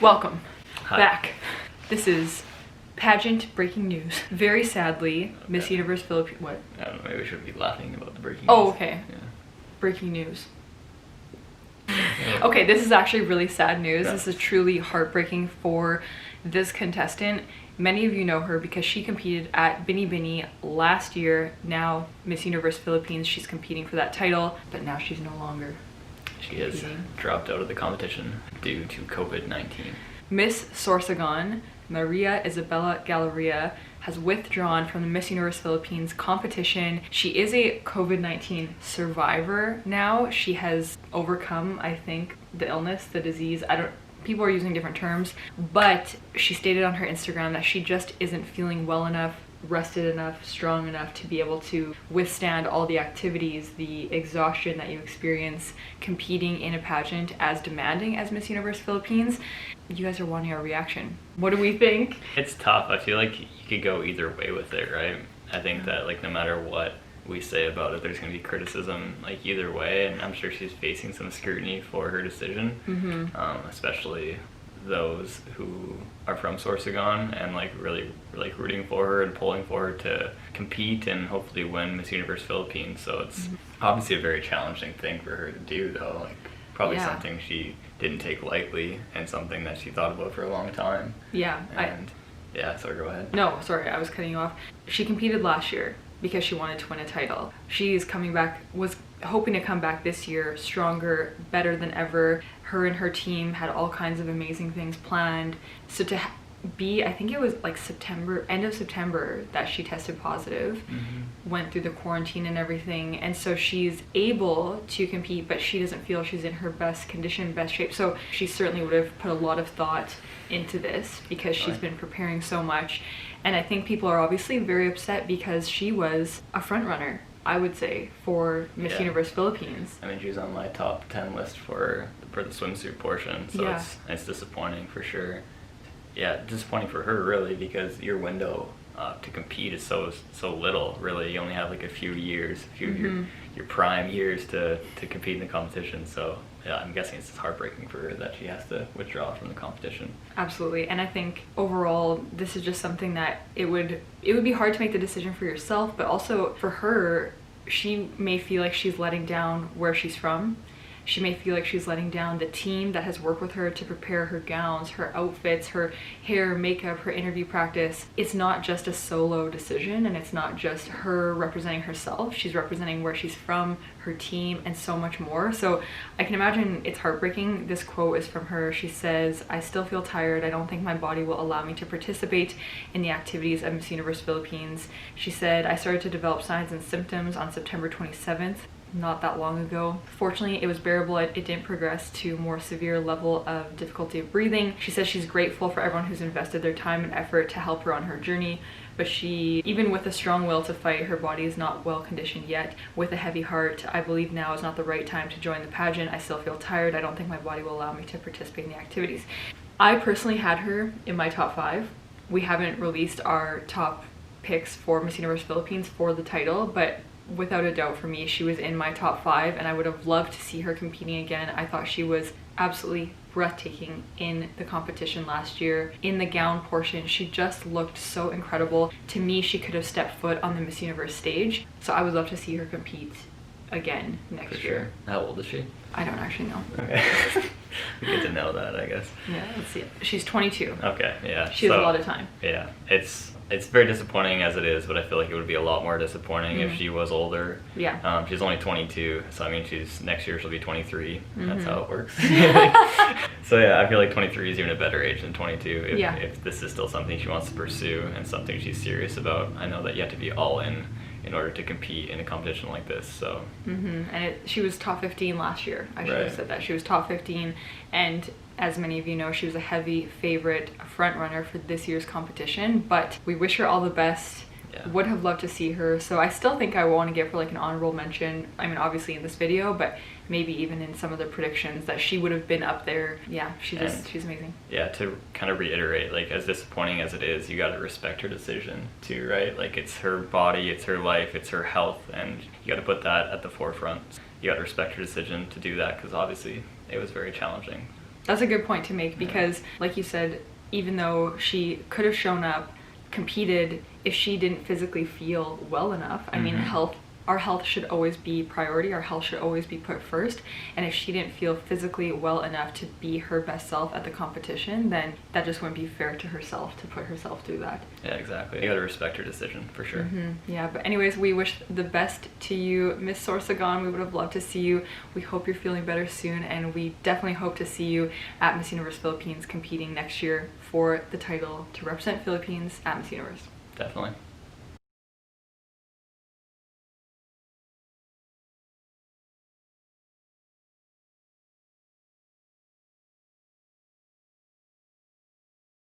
Welcome Hi. back. This is pageant breaking news. Very sadly, Miss Universe Philippines. What? I don't know, maybe we should be laughing about the breaking Oh, news. okay. Yeah. Breaking news. Okay, this is actually really sad news. Yeah. This is truly heartbreaking for this contestant. Many of you know her because she competed at Bini Bini last year. Now Miss Universe Philippines, she's competing for that title, but now she's no longer. She has dropped out of the competition due to COVID-19. Miss Sorsogon, Maria Isabela Galeria, has withdrawn from the Miss Universe Philippines competition. She is a COVID-19 survivor now. She has overcome, I think, the illness, the disease. People are using different terms, but she stated on her Instagram that she just isn't feeling well enough, rested enough, strong enough to be able to withstand all the activities, the exhaustion that you experience competing in a pageant as demanding as Miss Universe Philippines. You guys are wanting our reaction. What do we think? It's tough. I feel like you could go either way with it, right? I think that no matter what we say about it, there's going to be criticism either way, and I'm sure she's facing some scrutiny for her decision, especially those who are from Sorsogon and really rooting for her and pulling for her to compete and hopefully win Miss Universe Philippines. So it's obviously a very challenging thing for her to do, though. Probably something she didn't take lightly and something that she thought about for a long time. Yeah. So go ahead. No, sorry, I was cutting you off. She competed last year because she wanted to win a title. She's coming back, was hoping to come back this year stronger, better than ever. Her and her team had all kinds of amazing things planned. So to be, I think it was end of September that she tested positive, went through the quarantine and everything, and so she's able to compete, but she doesn't feel she's in her best condition, best shape. So she certainly would have put a lot of thought into this because she's been preparing so much. And I think people are obviously very upset because she was a front runner, I would say, for Miss Universe Philippines. I mean, she was on my top 10 list for the swimsuit portion, so it's disappointing for sure. Yeah, disappointing for her really, because your window to compete is so little. Really, you only have a few years, of your prime years to compete in the competition. So yeah, I'm guessing it's just heartbreaking for her that she has to withdraw from the competition. Absolutely, and I think overall this is just something that it would be hard to make the decision for yourself, but also for her, she may feel like she's letting down where she's from. She may feel like she's letting down the team that has worked with her to prepare her gowns, her outfits, her hair, makeup, her interview practice. It's not just a solo decision, and it's not just her representing herself. She's representing where she's from, her team, and so much more. So I can imagine it's heartbreaking. This quote is from her. She says, "I still feel tired. I don't think my body will allow me to participate in the activities of Miss Universe Philippines." She said, "I started to develop signs and symptoms on September 27th. Not that long ago. Fortunately, it was bearable. It didn't progress to a more severe level of difficulty of breathing." She says she's grateful for everyone who's invested their time and effort to help her on her journey, but even with a strong will to fight, her body is not well conditioned yet. "With a heavy heart, I believe now is not the right time to join the pageant. I still feel tired. I don't think my body will allow me to participate in the activities." I personally had her in my top 5. We haven't released our top picks for Miss Universe Philippines for the title, but without a doubt for me, she was in my top 5, and I would have loved to see her competing again. I thought she was absolutely breathtaking in the competition last year. In the gown portion, she just looked so incredible. To me, she could have stepped foot on the Miss Universe stage, so I would love to see her compete again next year. How old is she? I don't actually know. Okay. We get to know that, I guess. Yeah, let's see. She's 22. Okay, yeah. She has a lot of time. Yeah, it's very disappointing as it is, but I feel like it would be a lot more disappointing if she was older. Yeah. She's only 22, so I mean, next year she'll be 23. That's how it works. So yeah, I feel like 23 is even a better age than 22 if this is still something she wants to pursue and something she's serious about. I know that you have to be all in order to compete in a competition like this, so. And she was top 15 last year. I should have said that. She was top 15, and as many of you know, she was a heavy favorite front runner for this year's competition, but we wish her all the best. Would have loved to see her, so I still think I want to give her an honorable mention. I mean, obviously in this video, but maybe even in some of the predictions that she would have been up there. Yeah, she's amazing. Yeah, to kind of reiterate, as disappointing as it is, you got to respect her decision too, right? It's her body, it's her life, it's her health, and you got to put that at the forefront. You got to respect her decision to do that, because obviously it was very challenging. That's a good point to make, because like you said, even though she could have shown up, competed, if she didn't physically feel well enough, I mean, our health should always be priority, our health should always be put first, and if she didn't feel physically well enough to be her best self at the competition, then that just wouldn't be fair to herself to put herself through that. Yeah, exactly. You gotta respect her decision, for sure. Yeah, but anyways, we wish the best to you, Miss Sorsogon. We would have loved to see you. We hope you're feeling better soon, and we definitely hope to see you at Miss Universe Philippines competing next year for the title to represent Philippines at Miss Universe. Definitely.